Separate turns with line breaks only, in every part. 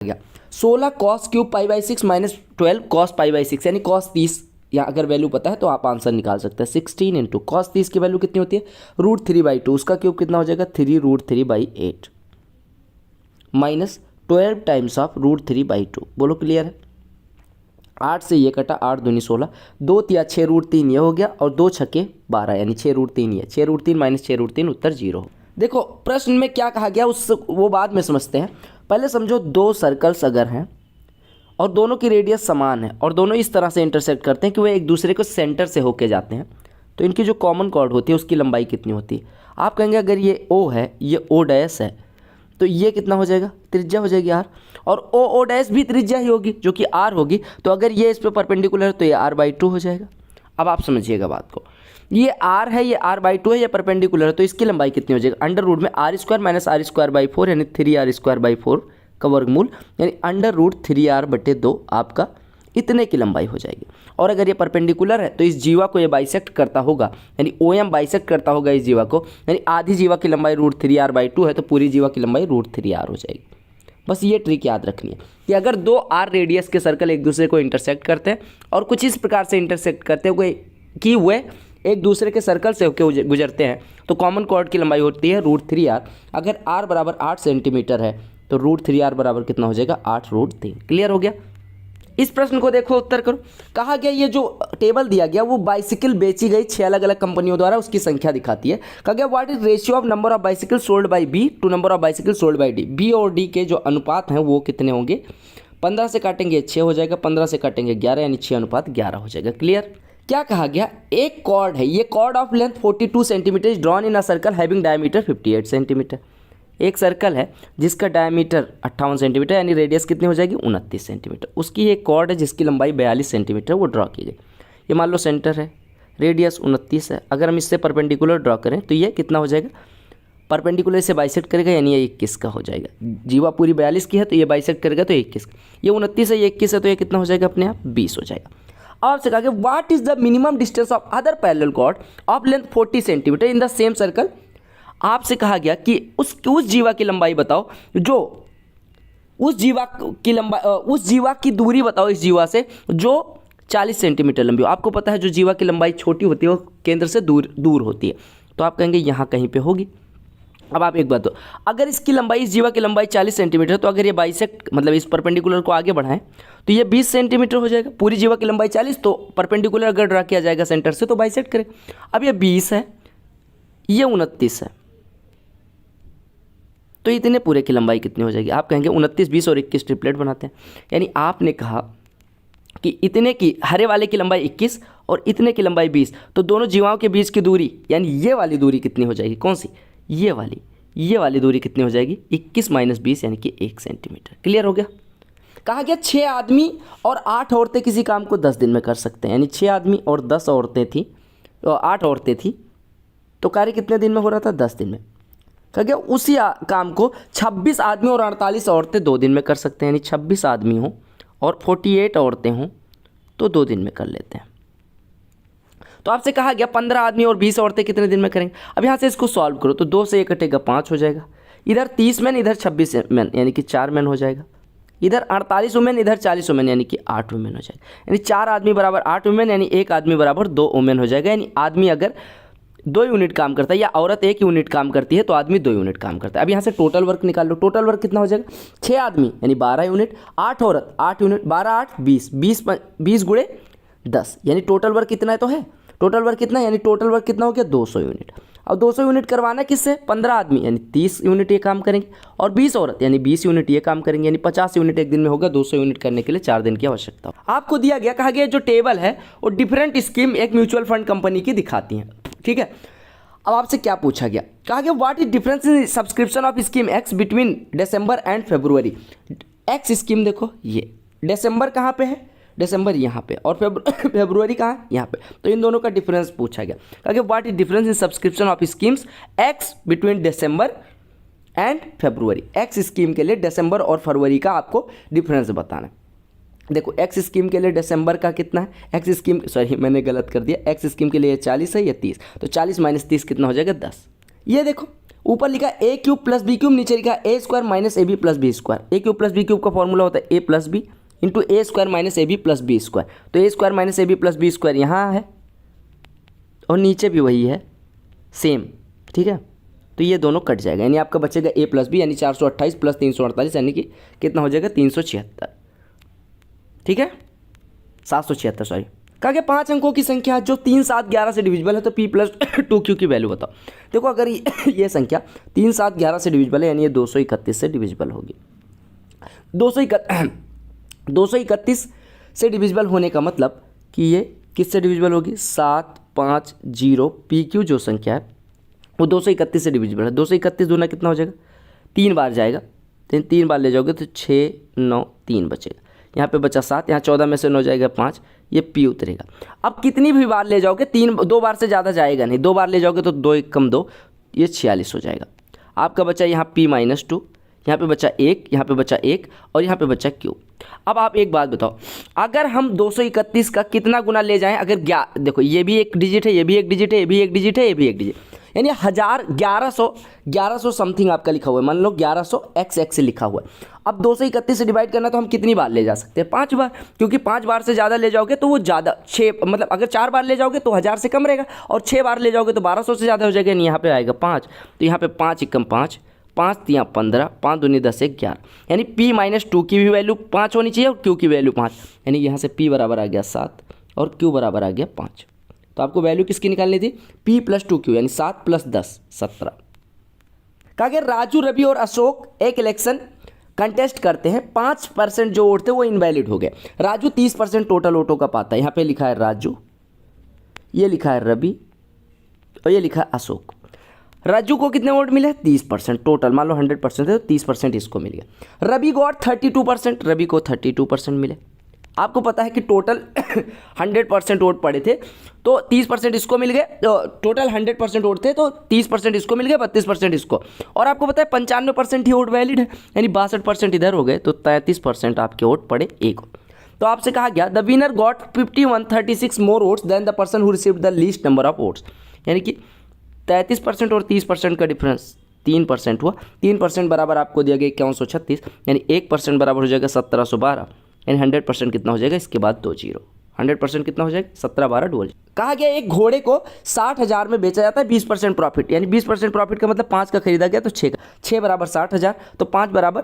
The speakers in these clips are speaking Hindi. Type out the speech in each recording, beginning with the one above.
गया 16 cos cube pi by 6 minus 12 cos pi by 6 यानी कॉस 30। या अगर वैल्यू पता है तो आप आंसर निकाल सकते हैं। 16 इंटू कॉस 30 की वैल्यू कितनी होती है √3/2, उसका क्यूब कितना हो जाएगा 3√3/8 माइनस 12 टाइम्स ऑफ √3/2। बोलो क्लियर है। 8 से ये कटा, 8 दूनी 16, 2 तिया 6√3 ये हो गया और 2 छक्के 12 यानी 6√3 ये, 6√3 माइनस 6√3 उत्तर 0। देखो प्रश्न में क्या कहा गया उस वो बाद में समझते हैं। पहले समझो दो सर्कल्स अगर हैं और दोनों की रेडियस समान है और दोनों इस तरह से इंटरसेक्ट करते हैं कि वे एक दूसरे को सेंटर से होके जाते हैं, तो इनकी जो कॉमन कॉर्ड होती है उसकी लंबाई कितनी होती है। आप कहेंगे अगर ये O है, ये O डैश है, तो ये कितना हो जाएगा, त्रिज्या हो जाएगी R, और O डैश भी त्रिज्या ही होगी जो कि R होगी। तो अगर ये इस पर परपेंडिकुलर है तो ये R/2 हो जाएगा। अब आप समझिएगा बात को, ये R है, ये R/2 है, ये परपेंडिकुलर है, तो इसकी लंबाई कितनी हो जाएगी √ R² माइनस R²/4 यानी 3R²/4 का वर्गमूल यानी √3R/2 आपका इतने की लंबाई हो जाएगी। और अगर ये परपेंडिकुलर है तो इस जीवा को ये बाइसेक्ट करता होगा यानी OM बाइसेक्ट करता होगा इस जीवा को, यानी आधी जीवा की लंबाई √3R/2 है तो पूरी जीवा की लंबाई √3R हो जाएगी। बस ये ट्रिक याद रखनी है कि अगर दो R रेडियस के सर्कल एक दूसरे को इंटरसेक्ट करते हैं और कुछ इस प्रकार से इंटरसेक्ट करते हुए कि वे एक दूसरे के सर्कल से होकर गुजरते हैं तो कॉमन कॉर्ड की लंबाई होती है √3R। अगर R बराबर 8 सेंटीमीटर है तो √3R बराबर कितना हो जाएगा 8√3। क्लियर हो गया। इस प्रश्न को देखो, उत्तर करो। कहा गया ये जो टेबल दिया गया वो बाइसिकल बेची गई 6 अलग अलग कंपनियों द्वारा, उसकी संख्या दिखाती है। कहा गया what is ratio of number of bicycle sold by B to number of bicycle sold by D. B और डी के जो अनुपात हैं वो कितने होंगे। 15 से काटेंगे 6 हो जाएगा, 15 से काटेंगे 11 यानी 6:11 हो जाएगा। क्लियर। क्या कहा गया, एक कॉर्ड है, ये chord of length 42 centimetre is drawn in a circle having diameter 58 centimetre. एक सर्कल है जिसका डायमीटर 58 सेंटीमीटर यानी रेडियस कितनी हो जाएगी 29 सेंटीमीटर। उसकी एक कॉर्ड है जिसकी लंबाई 42 सेंटीमीटर वो ड्रॉ की गई। ये मान लो सेंटर है, रेडियस 29 है। अगर हम इससे परपेंडिकुलर ड्रॉ करें तो ये कितना हो जाएगा, परपेंडिकुलर से बाइसेक्ट करेगा यानी ये 21 का हो जाएगा। जीवा पूरी 42 की है तो ये बाइसेक्ट करेगा तो 21, ये 29 है, ये 21 है तो ये कितना हो जाएगा अपने आप 20 हो जाएगा। आपसे कहा गया what is the minimum distance of other parallel chord of length 40 centimetre in the same circle. आपसे कहा गया कि उस जीवा की लंबाई बताओ जो उस जीवा की दूरी बताओ इस जीवा से जो 40 सेंटीमीटर लंबी हो। आपको पता है जो जीवा की लंबाई छोटी होती है वो केंद्र से दूर होती है, तो आप कहेंगे यहाँ कहीं पे होगी। अब आप एक बात दो, अगर इसकी लंबाई इस जीवा की लंबाई 40 सेंटीमीटर तो अगर ये बाइसेक्ट मतलब इस परपेंडिकुलर को आगे बढ़ाएं तो ये 20 सेंटीमीटर हो जाएगा। पूरी जीवा की लंबाई 40 तो परपेंडिकुलर अगर ड्रा किया जाएगा सेंटर से तो बाइसेक्ट करें। अब ये 20 है, ये 29 है, तो इतने पूरे की लंबाई कितनी हो जाएगी। आप कहेंगे 29, 20 और 21 ट्रिपलेट बनाते हैं। यानी आपने कहा कि इतने की हरे वाले की लंबाई 21 और इतने की लंबाई 20, तो दोनों जीवाओं के बीच की दूरी यानी ये वाली दूरी कितनी हो जाएगी, कौन सी, ये वाली दूरी कितनी हो जाएगी 21 - 20 यानी कि 1 सेंटीमीटर। क्लियर हो गया। कहा गया 6 आदमी और 8 औरतें किसी काम को 10 दिन में कर सकते हैं, यानी 6 आदमी और 10 औरतें थी और 8 औरतें थी, तो कार्य कितने दिन में हो रहा था 10 दिन में। कहा गया उसी काम को 26 आदमी और 48 औरतें 2 दिन में कर सकते हैं, यानी 26 आदमी हों और 48 औरतें हों तो 2 दिन में कर लेते हैं। तो आपसे कहा गया 15 आदमी और 20 औरतें कितने दिन में करेंगे। अब यहाँ से इसको सॉल्व करो तो 2 से 1 कटेगा 5 हो जाएगा, इधर 30 मैन इधर 26 मैन यानी कि 4 मैन हो जाएगा, इधर 48 वुमेन इधर 40 वुमेन यानी कि 8 वुमेन हो जाएगा। यानी 4 आदमी बराबर 8 वुमेन यानी 1 आदमी बराबर 2 वुमेन हो जाएगा। यानी आदमी अगर 2 यूनिट काम करता है या औरत 1 यूनिट काम करती है तो आदमी 2 यूनिट काम करता है। अब यहाँ से टोटल वर्क निकाल लो। टोटल वर्क कितना हो जाएगा, 6 आदमी यानी 12 यूनिट, 8 औरत 8 यूनिट, 12 8 20 20 गुणे 10 यानी टोटल वर्क कितना है तो है टोटल वर्क कितना है, यानी टोटल वर्क कितना हो गया 200 यूनिट। अब 200 यूनिट करवाना किससे, 15 आदमी यानी 30 यूनिट ये काम करेंगे और 20 औरत यानी 20 यूनिट ये काम करेंगे, यानी 50 यूनिट एक दिन में होगा। 200 यूनिट करने के लिए 4 दिन की आवश्यकता। आपको दिया गया, कहा गया जो टेबल है वो डिफरेंट स्कीम एक म्यूचुअल फंड कंपनी की दिखाती हैं। ठीक है, अब आपसे क्या पूछा गया, कहा गया what is difference in subscription of scheme x between December and February. X scheme देखो, ये दिसंबर कहाँ पे है, दिसंबर यहाँ पे, और फरवरी कहाँ, यहाँ पे, तो इन दोनों का डिफरेंस पूछा गया। कहा गया what is difference in subscription of schemes x between December and February. X scheme के लिए दिसंबर और फरवरी का आपको डिफरेंस बताना है। देखो एक्स स्कीम के लिए दिसंबर का कितना है, एक्स स्कीम सॉरी मैंने गलत कर दिया, एक्स स्कीम के लिए 40 है, ये 30, तो 40 - 30 कितना हो जाएगा 10। ये देखो ऊपर लिखा A cube plus B cube, नीचे लिखा A square minus A B plus B square. A cube plus B cube का फॉर्मूला होता है A plus B into A square minus A B plus B square. तो A square minus A B plus B square यहाँ है और नीचे भी वही है सेम, ठीक है। तो ये दोनों कट जाएगा, यानी आपका बचेगा ए प्लस बी, यानी 428 प्लस 348 यानी कि कितना हो जाएगा 376, ठीक है 776 सॉरी। कहा गया 5 अंकों की संख्या जो 3, 7, 11 से डिविजिबल है तो p प्लस 2q की वैल्यू बताओ। देखो अगर ये संख्या 3, 7, 11 से डिविजिबल है यानी ये 231 से डिविजिबल होगी। 231 से डिविजिबल होने का मतलब कि ये किससे डिविजिबल होगी, 7, 5, 0 pq जो संख्या है वो 231 से डिविजिबल है। 231 दूना कितना हो जाएगा, 3 बार जाएगा, 3 बार ले जाओगे तो 6, 9, 3 बचेगा। यहाँ पे बचा 7, यहाँ 14 में से 9 जाएगा 5, ये p उतरेगा। अब कितनी भी बार ले जाओगे 2 बार से ज़्यादा जाएगा नहीं, 2 बार ले जाओगे तो 2 1 कम 2, ये 46 हो जाएगा। आपका बचा यहाँ p माइनस 2, यहाँ पे बचा 1, यहाँ पे बचा 1 और यहाँ पे बचा q। अब आप एक बात बताओ, अगर हम 231 का कितना गुना ले जाएं, अगर देखो ये भी एक डिजिट है, ये भी एक डिजिट है, ये भी एक डिजिट है, ये भी एक डिजिट, यानी 1100 समथिंग आपका लिखा हुआ है, मान लो 1100 x से लिखा हुआ है। अब 231 से डिवाइड करना तो हम कितनी बार ले जा सकते हैं, 5 बार, क्योंकि 5 बार से ज़्यादा ले जाओगे तो वो ज़्यादा 6 मतलब अगर 4 बार ले जाओगे तो 1000 से कम रहेगा और 6 बार ले जाओगे तो 1200 से ज़्यादा हो जाएगा, यानी यहाँ पे आएगा 5। तो यहाँ पे 5 एकम 5, 5 3 15, 5 दूनी 10 1 11, यानी p माइनस 2 की भी वैल्यू 5 होनी चाहिए और q की वैल्यू 5, यानी यहाँ से p बराबर आ गया 7 और q बराबर आ गया 5। तो आपको वैल्यू किसकी निकालनी थी, p प्लस 2q यानी 7 प्लस 10 17। कहा गया राजू, रवि और अशोक एक इलेक्शन कंटेस्ट करते हैं, 5% जो वोट थे वो इनवैलिड हो गए। राजू 30% टोटल वोटों का पाता है, यहाँ पे लिखा है राजू, ये लिखा है रवि और ये लिखा है अशोक। राजू को कितने वोट मिले, 30% टोटल, मान लो 100% है तो 30% इसको मिल गया। रवि गॉट 32%, रवि को 32% मिले। आपको पता है कि टोटल 100% वोट पड़े थे तो 30% इसको मिल गए, टोटल 100% वोट थे तो 30% इसको मिल गए, 32% इसको। और आपको पता है 95% ही वोट वैलिड है, यानी 62% इधर हो गए, तो 33% आपके वोट पड़े एक। तो आपसे कहा गया the winner got 5136 more votes than the person who received the least number of votes, यानी कि 33% और 30% का डिफरेंस 3% हुआ। 3% बराबर आपको दिया गया 5136, यानी 1% बराबर हो जाएगा 1712, यानी 100% कितना हो जाएगा, इसके बाद 2 0, 100% कितना हो जाएगा 17 12 डबल। कहा गया एक घोड़े को 60,000 में बेचा जाता है, 20% प्रॉफिट, यानी 20% प्रॉफिट का मतलब 5 का खरीदा गया तो 6 का, 6 बराबर 60,000 तो 5 बराबर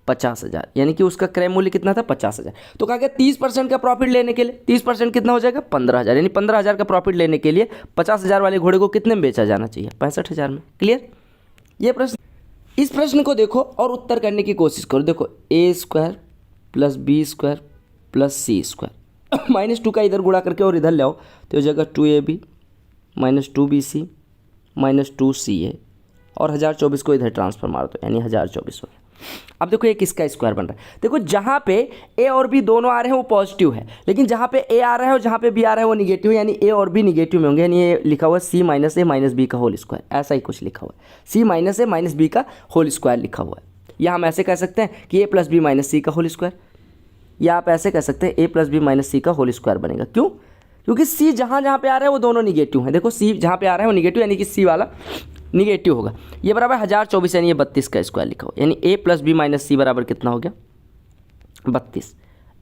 50,000, यानी कि उसका क्रय मूल्य कितना था 50,000। तो कहा गया 30% का प्रॉफिट लेने के लिए 30% कितना हो जाएगा 15,000, यानी 15,000 का प्रॉफिट लेने के लिए 50,000 वाले घोड़े को कितने में बेचा जाना चाहिए, 65,000 में। क्लियर ये प्रश्न। इस प्रश्न को देखो और उत्तर करने की कोशिश करो। देखो A square plus B square plus C square -2 का इधर गुणा करके और इधर ले आओ तो हो जाएगा 2ab minus 2bc minus 2ca और 1024 को इधर ट्रांसफर मार दो, यानी 1024 हो गया। अब देखो ये किसका स्क्वायर बन रहा है, देखो जहाँ पे a और b दोनों आ रहे हैं वो पॉजिटिव है, लेकिन जहाँ पे a आ रहा है और जहाँ पे b आ रहा है वो निगेटिव, यानी a और b निगेटिव में होंगे, यानी ये लिखा हुआ है c minus a minus b का होल स्क्वायर, ऐसा ही कुछ लिखा हुआ है, c minus a minus b का होल स्क्वायर लिखा हुआ है। या हम ऐसे कह सकते हैं कि a plus B minus c का होल स्क्वायर, या आप ऐसे कह सकते हैं a plus B minus c का होल स्क्वायर बनेगा। क्यों, क्योंकि c जहाँ जहाँ पे आ रहा है वो दोनों निगेटिव हैं। देखो c जहाँ पे आ रहा है वो निगेटिव, यानी कि c वाला निगेटिव होगा। ये बराबर 1024, यानी ये 32 का स्क्वायर लिखा हो, यानी a प्लस बी माइनस सी बराबर कितना हो गया 32।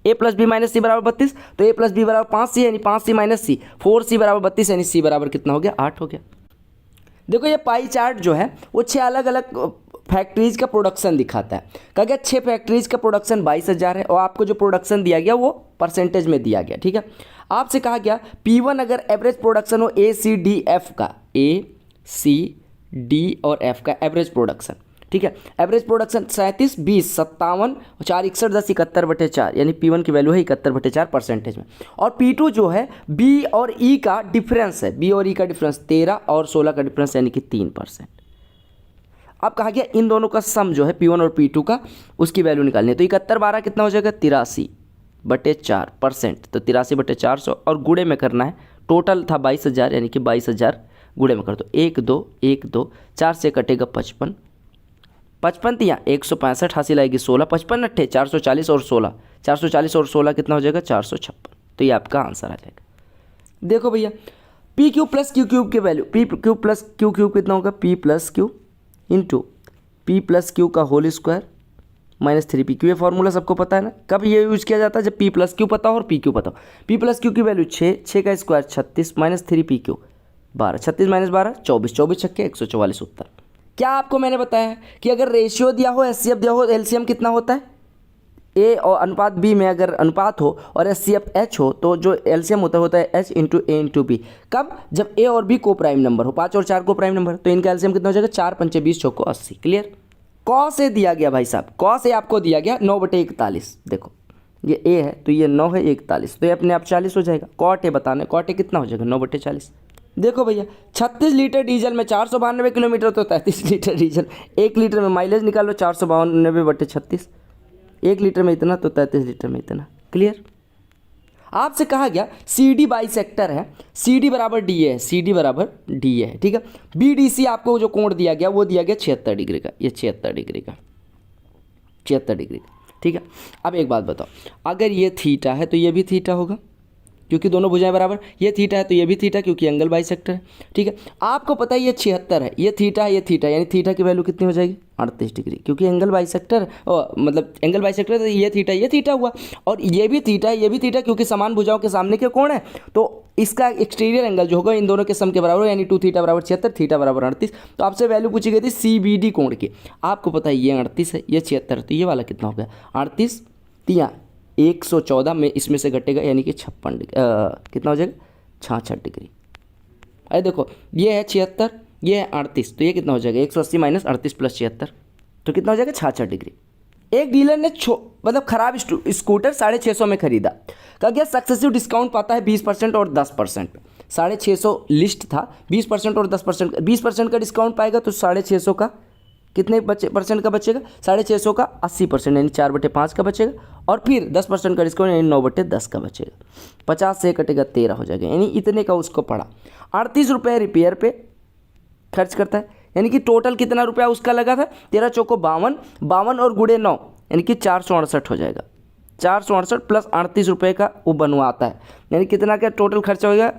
a प्लस बी माइनस सी बराबर 32, तो a प्लस बी बराबर 5c, यानी 5c माइनस सी 4c बराबर 32, यानी c बराबर कितना हो गया 8 हो गया। देखो ये पाई चार्ट जो है वो 6 अलग अलग फैक्ट्रीज का प्रोडक्शन दिखाता है। कहा गया 6 फैक्ट्रीज का प्रोडक्शन 22,000 है और आपको जो प्रोडक्शन दिया गया वो परसेंटेज में दिया गया। ठीक है, आपसे कहा गया P1 अगर एवरेज प्रोडक्शन हो A C D और F का एवरेज प्रोडक्शन, ठीक है, एवरेज प्रोडक्शन 37 20 57 4 61 10 71/4, यानी P1 की वैल्यू है 71/4 परसेंटेज में। और P2 जो है B और E का डिफरेंस है, B और E का डिफरेंस 13 और 16 का डिफरेंस, यानी कि 3%। अब कहा गया इन दोनों का सम जो है P1 और P2 का, उसकी वैल्यू निकालनी है। तो 71 12 कितना हो जाएगा 83/4%, तो 83/400 और गुणे में करना है। टोटल था 22,000, यानी कि 22,000 गुणे में कर दो, 1 2 1 2 4 से कटेगा 55 55 3 165 हासिल आएगी 16 55 8 440 और 16 440 और 16 कितना हो जाएगा 456। तो ये आपका आंसर आ जाएगा। देखो भैया P Q plus Q cube की value, P Q plus Q cube कितना होगा, P plus Q into P plus Q का होल स्क्वायर माइनस 3 PQ। ये फॉर्मूला सबको पता है ना। कब ये यूज किया जाता है? जब पी प्लस क्यू पता हो और पी क्यू पता हो। पी प्लस क्यू की वैल्यू 6, 6 का स्क्वायर 36 माइनस 3 PQ 12, 36 माइनस 12 24, 24 छक्के 144 उत्तर। क्या आपको मैंने बताया कि अगर रेशियो दिया हो, एचसीएफ दिया हो, एलसीएम कितना होता है? ए और अनुपात बी में अगर अनुपात हो और एचसीएफ एच हो तो जो एलसीएम होता है एच इंटू ए इंटू बी। कब? जब ए और बी को प्राइम नंबर हो, 5 और 4 को प्राइम नंबर, तो इनका एलसीएम कितना हो जाएगा? 4 पंचे 20 चौको 80। क्लियर? कॉस ए दिया गया भाई साहब, कॉस ए आपको दिया गया 9/41। देखो ये ए है तो ये 9 है 41, तो ये अपने आप 40 हो जाएगा। कॉट ए बताना है, कॉट ए कितना हो जाएगा? 9/40। देखो भैया 36 लीटर डीजल में 492 किलोमीटर तो 33 लीटर डीजल। 1 लीटर में माइलेज निकालो 492/36। 1 लीटर में इतना तो 33 लीटर में इतना। क्लियर? आपसे कहा गया सी डी बाई सेक्टर है, सी डी बराबर डी ए है, सी डी बराबर डी ए है। ठीक है, बी डी सी आपको जो कोण दिया गया वो दिया गया 76 डिग्री का, ये 76 डिग्री का, 76 डिग्री का। ठीक है, अब एक बात बताओ, अगर ये थीटा है तो ये भी थीटा होगा क्योंकि दोनों भुजाएं बराबर। ये थीटा है तो ये भी थीटा क्योंकि एंगल बाई सेक्टर है। ठीक है, आपको पता है ये 76 है, ये थीटा है, ये थीटा, यानी थीटा की वैल्यू कितनी हो जाएगी? 38 डिग्री, क्योंकि एंगल बाई सेक्टर मतलब एंगल बाई सेक्टर, तो ये थीटा हुआ, और ये भी थीटा है, ये भी थीटा, क्योंकि समान भुजाओं के सामने के कोण है तो इसका एक्सटीरियर एंगल जो होगा इन दोनों के सम के बराबर, यानी 2 थीटा बराबर 76, थीटा बराबर 38। तो आपसे वैल्यू पूछी गई थी CBD कोण की। आपको पता है ये 38 है, ये 76 है, तो ये वाला कितना हो गया? 38 तिया 114 में इसमें से घटेगा, यानी कि 56 डिग्री, कितना हो जाएगा? 66 डिग्री। अरे देखो ये है 76, ये है 38, तो ये कितना हो जाएगा? 180 माइनस 38 प्लस 76, तो कितना हो जाएगा? 66 डिग्री। एक डीलर ने मतलब खराब स्कूटर 650 में खरीदा। कहा गया सक्सेसिव डिस्काउंट पाता है 20% और 10%। 650 लिस्ट था, 20% और 10%, 20% का डिस्काउंट पाएगा तो 650 का कितने परसेंट का बचेगा? 650 का 80%, यानी 4/5 का बचेगा, और फिर 10% का डिस्काउंट यानी 9/10 का बचेगा। 50 से कटेगा 13 हो जाएगा, यानी इतने का उसको पड़ा। 38 रुपये रिपेयर पे खर्च करता है, यानी कि टोटल कितना रुपया उसका लगा था? 13 चौको 52, 52 और गुड़े 9, यानी कि 468 हो जाएगा। 468 प्लस 38 रुपये का वो बनवाता है, यानी कितना का टोटल खर्चा होगा?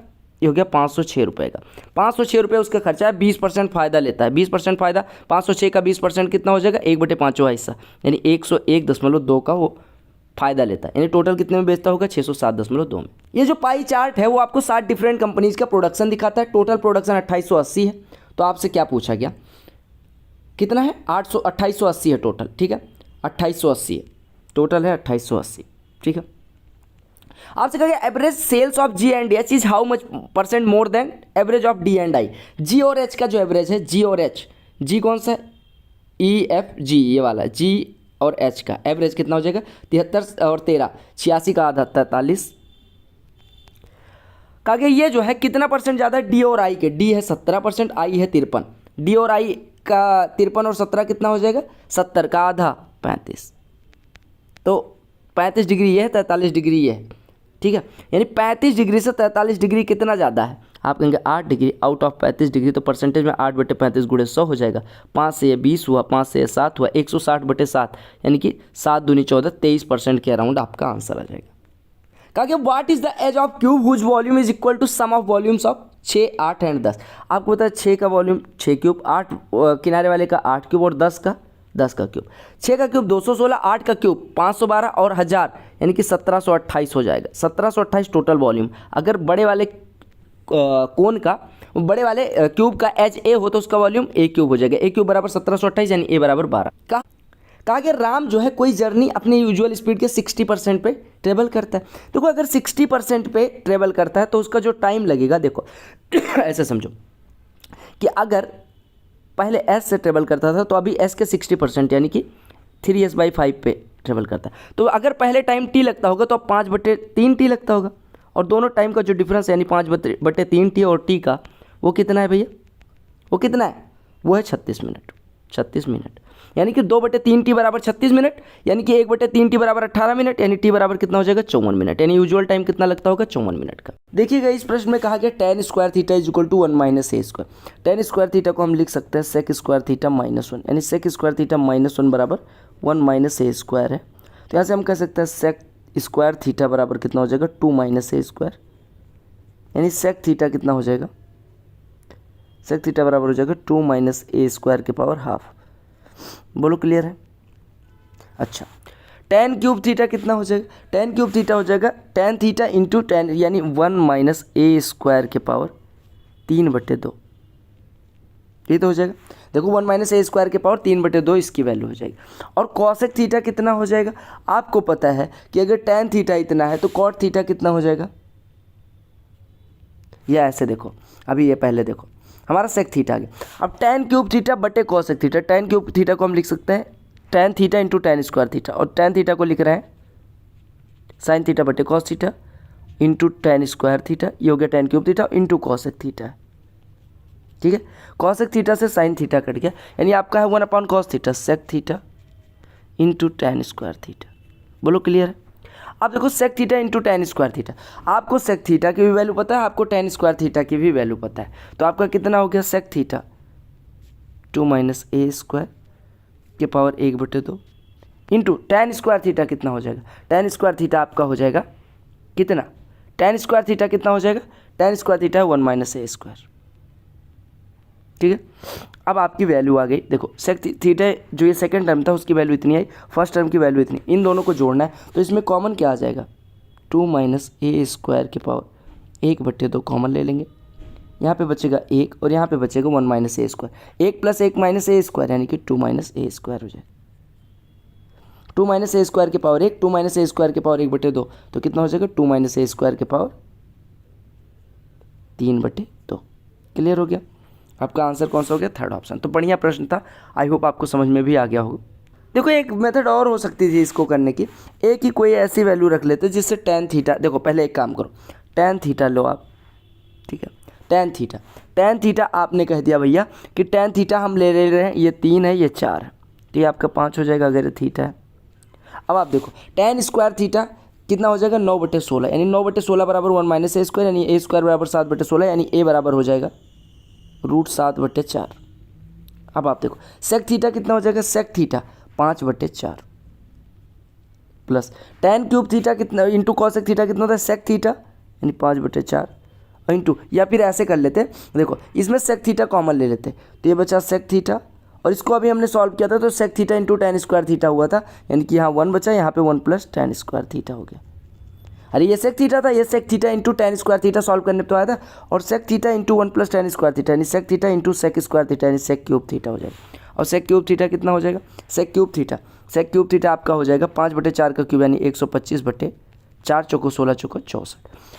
ये हो गया 506 रुपये का। 506 रुपये उसका खर्चा है, 20% फ़ायदा लेता है। 20% फ़ायदा, 506 का 20% कितना हो जाएगा? 1/5 हिस्सा, यानी 101.2 का वो फ़ायदा लेता है, यानी टोटल कितने में बेचता होगा? 607.2 में। ये जो पाई चार्ट है वो आपको 7 डिफरेंट कंपनीज का प्रोडक्शन दिखाता है। टोटल प्रोडक्शन 2880 है। तो आपसे क्या पूछा गया? कितना है? 2880 है टोटल। ठीक है, 2880 है टोटल, है 2880। ठीक है, आपसे कहा गया average sales of G and H is how much % more than average of D and I. G और एच का जो एवरेज है, जी और एच, जी कौन सा है? EFG, ये वाला जी और एच का एवरेज कितना हो जाएगा? 73 और 13, 86 का आधा 43। कहा गया ये जो है कितना % ज़्यादा है? डी और आई के। डी है 17%, आई है 53। डी और आई का 53 और 17 कितना हो जाएगा? 70 का आधा 35। तो 35 डिग्री ये है, 43 डिग्री ये है। ठीक है, यानी 35 डिग्री से 43 डिग्री कितना ज़्यादा है? आप कहेंगे 8 डिग्री आउट ऑफ 35 डिग्री, तो परसेंटेज में 8/35 गुणे 100 हो जाएगा। 5 से ये 20 हुआ, 5 से ये 7 हुआ, 160/7, यानी कि 7 दूनी 14, 23% के अराउंड आपका आंसर आ जाएगा। कहा कि what is the edge of cube whose volume is equal to sum of volumes of 6, 8 and 10। आपको पता है 6 का वॉल्यूम 6 क्यूब, 8 किनारे वाले का 8 क्यूब और 10 का क्यूब। 6 का क्यूब 216, 8 का क्यूब 512 और 1000, यानी कि 1728 हो जाएगा। 1728 टोटल वॉल्यूम। अगर बड़े वाले कोन का, बड़े वाले क्यूब का एज ए हो तो उसका वॉल्यूम ए क्यूब हो जाएगा। ए क्यूब बराबर 1728, यानी ए बराबर 12। कहा कि राम जो है कोई जर्नी अपने यूजुअल स्पीड के 60% पे ट्रेवल करता है। देखो अगर 60% पे ट्रेवल करता है तो उसका जो टाइम लगेगा, देखो ऐसे समझो कि अगर पहले एस से ट्रेवल करता था तो अभी एस के 60% यानी कि 3s/5 पे ट्रेवल करता है। तो अगर पहले टाइम टी लगता होगा तो अब 5/3 टी लगता होगा, और दोनों टाइम का जो डिफरेंस यानी 5/3 टी और टी का वो कितना है भैया? वो कितना है? वो है 36 मिनट। 36 मिनट, यानी कि 2/3 टी बराबर 36 मिनट, यानी कि 1/3 टी बराबर 18 मिनट, यानी टी बराबर कितना हो जाएगा? 54 मिनट, यानी यूजुअल टाइम कितना लगता होगा? 54 मिनट का। देखिएगा इस प्रश्न में कहा गया tan square theta is equal to 1 minus A square. tan square theta को हम लिख सकते हैं sec स्क्वायर थीटा -1, यानी sec स्क्वायर थीटा -1 बराबर 1 माइनस ए स्क्वायर है। तो यहाँ से हम कह सकते हैं sec स्क्वायर थीटा बराबर कितना हो जाएगा? 2 माइनस ए स्क्वायर, यानी sec थीटा कितना हो जाएगा? सेक थीटा बराबर हो जाएगा 2 माइनस ए स्क्वायर के पावर हाफ। बोलो क्लियर है। अच्छा, टेन क्यूब थीटा कितना हो जाएगा? टेन क्यूब थीटा हो जाएगा टेन थीटा इंटू टेन यानी 1 माइनस ए स्क्वायर के पावर 3/2। ये तो हो जाएगा। देखो 1 माइनस ए स्क्वायर के पावर 3/2 इसकी वैल्यू हो जाएगी। और कॉसेक थीटा कितना हो जाएगा? आपको पता है कि अगर टेन थीटा इतना है तो कॉट थीटा कितना हो जाएगा? या ऐसे देखो, अभी ये पहले देखो हमारा सेक थीटा आ गया। अब टेन क्यूब थीटा बटे cosec theta, tan cube theta को हम लिख सकते हैं tan theta into tan square theta, और टेन थीटा को लिख रहे हैं साइन थीटा बटे cos theta into tan square theta. ये हो गया tan cube theta into cosec theta. ठीक है, कॉसेक थीटा से साइन थीटा कट गया, यानी आपका है 1/cos theta sec theta into tan square theta. बोलो क्लियर है। अब देखो sec theta into tan square theta, आपको सेक थीटा की भी वैल्यू पता है, आपको टेन स्क्वायर थीटा की भी वैल्यू पता है, तो आपका कितना हो गया? Sec theta 2 minus A square के power 1/2 into tan square theta कितना हो जाएगा? टेन स्क्वायर थीटा आपका हो जाएगा कितना? टेन स्क्वायर थीटा कितना हो जाएगा? टेन स्क्वायर थीटा है 1 माइनस ए स्क्वायर। ठीक है, अब आपकी वैल्यू आ गई। देखो सेक थीटा जो ये सेकंड टर्म था उसकी वैल्यू इतनी आई, फर्स्ट टर्म की वैल्यू इतनी, इन दोनों को जोड़ना है तो इसमें कॉमन क्या आ जाएगा? 2 माइनस ए स्क्वायर के पावर 1/2 कॉमन ले लेंगे। यहाँ पे बचेगा 1 और यहाँ पे बचेगा 1 minus A square. 1 plus 1 minus A square यानी कि 2 माइनस ए स्क्वायर हो जाएगा। 2 माइनस ए स्क्वायर के पावर 1, 2 माइनस ए स्क्वायर के पावर 1/2 तो कितना हो जाएगा? 2 माइनस ए स्क्वायर के पावर 3/2। क्लियर हो गया। आपका आंसर कौन सा हो गया? Third option. तो बढ़िया प्रश्न था, आई होप आपको समझ में भी आ गया होगा। देखो एक मेथड और हो सकती थी इसको करने की, एक ही कोई ऐसी वैल्यू रख लेते जिससे टेन थीटा, देखो पहले एक काम करो, टेन थीटा लो आप। ठीक है, टेन थीटा आपने कह दिया भैया कि टेन थीटा हम ले रहे हैं, ये 3 है ये 4 है, तो ये आपका 5 हो जाएगा अगर ये थीटा है। अब आप देखो टेन स्क्वायर थीटा कितना हो जाएगा? 9/16, यानी 9/16 बराबर 1 माइनस ए स्क्वायर, यानी ए स्क्वायर बराबर 7/16, यानी ए बराबर हो जाएगा √7/4। अब आप देखो सेक थीटा कितना हो जाएगा? Sec theta 5/4 plus tan cube theta कितना इंटू कॉसेक थीटा कितना होता है? सेक थीटा यानी 5/4 इंटू, या फिर ऐसे कर लेते, देखो इसमें सेक थीटा कॉमन ले लेते तो ये बचा सेक थीटा, और इसको अभी हमने सॉल्व किया था तो sec theta into tan square theta हुआ था, यानी कि यहाँ 1 बचा, यहाँ पे 1 प्लस टेन स्क्वायर थीटा हो गया। अरे ये सेक थीटा था, ये sec theta into tan square theta solve करने पे तो आया था, और sec theta into 1 plus tan square theta यानी sec theta into sec square theta यानी सेक क्यूब थीटा हो जाएगा। और सेक क्यूब थीटा कितना हो जाएगा? सेक क्यूब थीटा आपका हो जाएगा 5/4 का क्यूब यानी 125/4, चौको 16 चौको 64।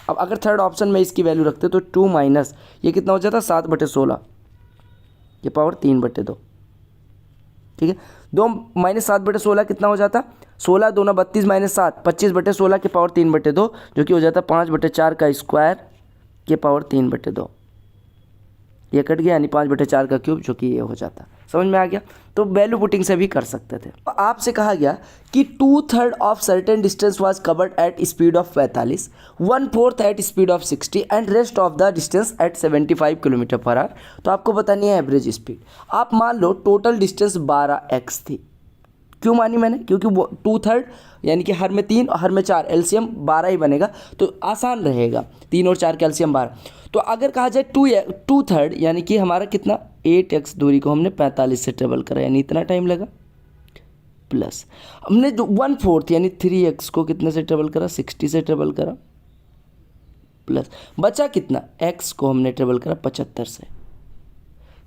अब अगर थर्ड ऑप्शन में इसकी वैल्यू रखते तो 2 माइनस ये कितना हो जाता? 7/16 ये पावर 3/2। ठीक है, 2 माइनस 7/16 कितना हो जाता? 16 2 32 माइनस 7 25/16 के पावर 3/2, जो कि हो जाता 5/4 का स्क्वायर के पावर 3/2। ये कट गया यानी 5/4 का क्यूब, जो कि ये हो जाता। समझ में आ गया। तो वैल्यू पुटिंग से भी कर सकते थे। तो आपसे कहा गया कि 2/3 of certain distance was covered at speed of 45, 1/4 at speed of 60 and rest of the distance at 75 km/h। तो आपको बतानी है एवरेज स्पीड। आप मान लो टोटल डिस्टेंस 12x थी। क्यों मानी मैंने? क्योंकि वो 2/3 यानी कि हर में 3 और हर में 4, एलसीएम 12 ही बनेगा तो आसान रहेगा। 3 और 4 का एलसीएम 12। तो अगर कहा जाए 2/3 यानी कि हमारा कितना 8x दूरी को हमने 45 से ट्रेवल करा यानी इतना टाइम लगा, प्लस हमने जो 1/4 यानी 3x को कितने से ट्रेवल करा 60 से ट्रेवल करा, प्लस बचा कितना x को हमने ट्रेवल करा 75 से।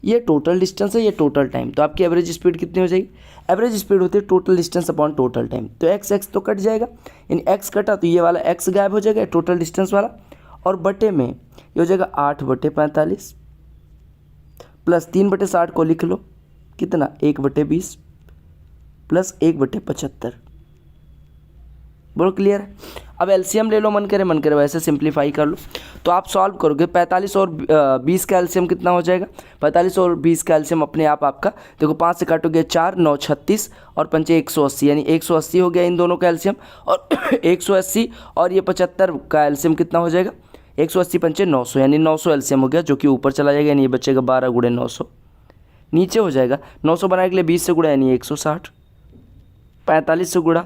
ये टोटल डिस्टेंस है, ये टोटल टाइम। तो आपकी एवरेज स्पीड कितनी हो जाएगी? एवरेज स्पीड होती है total distance upon total time. तो x तो कट जाएगा, यानी x कटा तो ये वाला x गायब हो जाएगा टोटल डिस्टेंस वाला, और बटे में ये हो जाएगा 8/45 प्लस 3/60 को लिख लो कितना 1/20 प्लस 1/75। बोलो क्लियर है। अब एलसीएम ले लो, मन करे वैसे सिंप्लीफाई कर लो। तो आप सॉल्व करोगे 45 और 20 का एलसीएम कितना हो जाएगा? 45 और 20 का एलसीएम अपने आप आपका देखो 5 से काटोगे 4 9 36 और 5 180 यानी 180 हो गया इन दोनों का एलसीएम। और 180 और ये 75 का एलसीएम कितना हो जाएगा? 180 पंचे 900 यानी 900 एलसीएम हो गया, जो कि ऊपर चला जाएगा यानी ये बचेगा 12 × 900। नीचे हो जाएगा 900 बनाने के लिए 20 से गुणा यानी 160, 45 से गुणा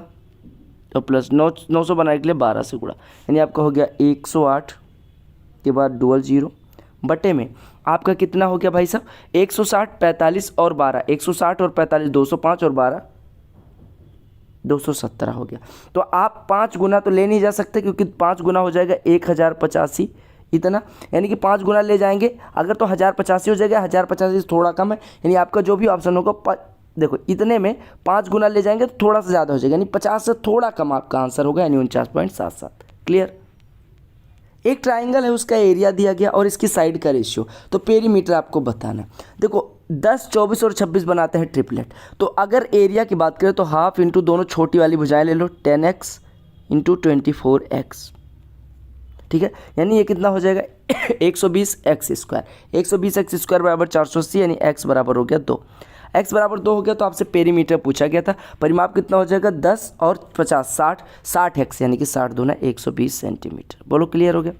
तो प्लस 900 बनाने के लिए 12 से गुणा यानी आपका हो गया 108 के बाद 00 बटे में आपका कितना हो गया भाई साहब, 160, 45 और 12, 160 और 45, 205 और 12, 217 हो गया। तो आप 5 गुना तो ले नहीं जा सकते, क्योंकि 5 गुना हो जाएगा 1085 इतना, यानी कि 5 गुना ले जाएंगे अगर तो 1085 हो जाएगा। 1085 थोड़ा कम है, यानी आपका जो भी ऑप्शन होगा देखो इतने में 5 गुना ले जाएंगे तो थोड़ा सा ज़्यादा हो जाएगा, यानी 50 से थोड़ा कम आपका आंसर होगा, यानी 49.77। क्लियर। एक ट्राइंगल है, उसका एरिया दिया गया और इसकी साइड का रेशियो, तो पेरीमीटर आपको बताना। देखो 10, 24 और 26 बनाते हैं ट्रिपलेट, तो अगर एरिया की बात करें तो हाफ इंटू दोनों छोटी वाली भुजाएं ले लो, 10x इंटू 24x, ठीक है, यानी ये कितना हो जाएगा 120x स्क्वायर। 120x स्क्वायर बराबर 480, यानी x बराबर हो गया 2। x बराबर 2 हो गया तो आपसे पेरीमीटर पूछा गया था, परिमाप कितना हो जाएगा 10 और 50, 60x, यानी कि 60 दूना 120 सेंटीमीटर। बोलो क्लियर हो गया।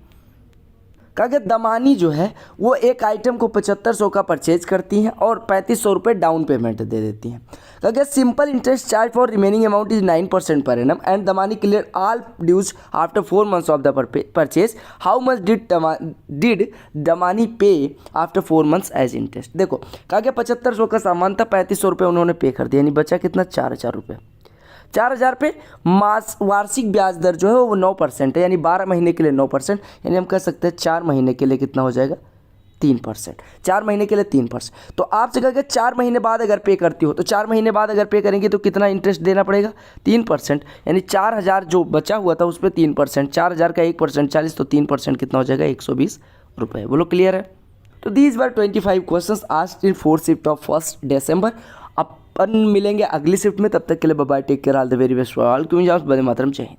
कहा गया दमानी जो है वो एक आइटम को 7500 का परचेज करती हैं और 3500 रुपये डाउन पेमेंट दे देती हैं। कहा गया simple interest charge for remaining amount is 9% per annum and Damani clear all dues after 4 months of the purchase. How much did Damani pay after 4 months as interest. देखो कहा गया 7500 का सामान था, 3500 रुपये उन्होंने पे कर दिया, यानी बचा कितना 4000 रुपये। 4000 पे वार्षिक ब्याज दर जो है वो 9% है, यानी 12 महीने के लिए 9%, यानी हम कह सकते हैं 4 महीने के लिए कितना हो जाएगा 3%। 4 महीने के लिए 3%। तो आपसे कहा गया 4 महीने बाद अगर पे करती हो, तो 4 महीने बाद अगर पे करेंगे तो कितना इंटरेस्ट देना पड़ेगा 3%, यानी 4000 जो बचा हुआ था उस पर 3%, 4000 का 1% 40, तो 3% कितना हो जाएगा 120 रुपये। बोलो क्लियर है। तो these were 25 questions asked in 4th shift of 1 December। अपन मिलेंगे अगली शिफ्ट में, तब तक के लिए bye bye, take care, all the very best for all. क्यों जाओ, वंदे मातरम, जय हिंद।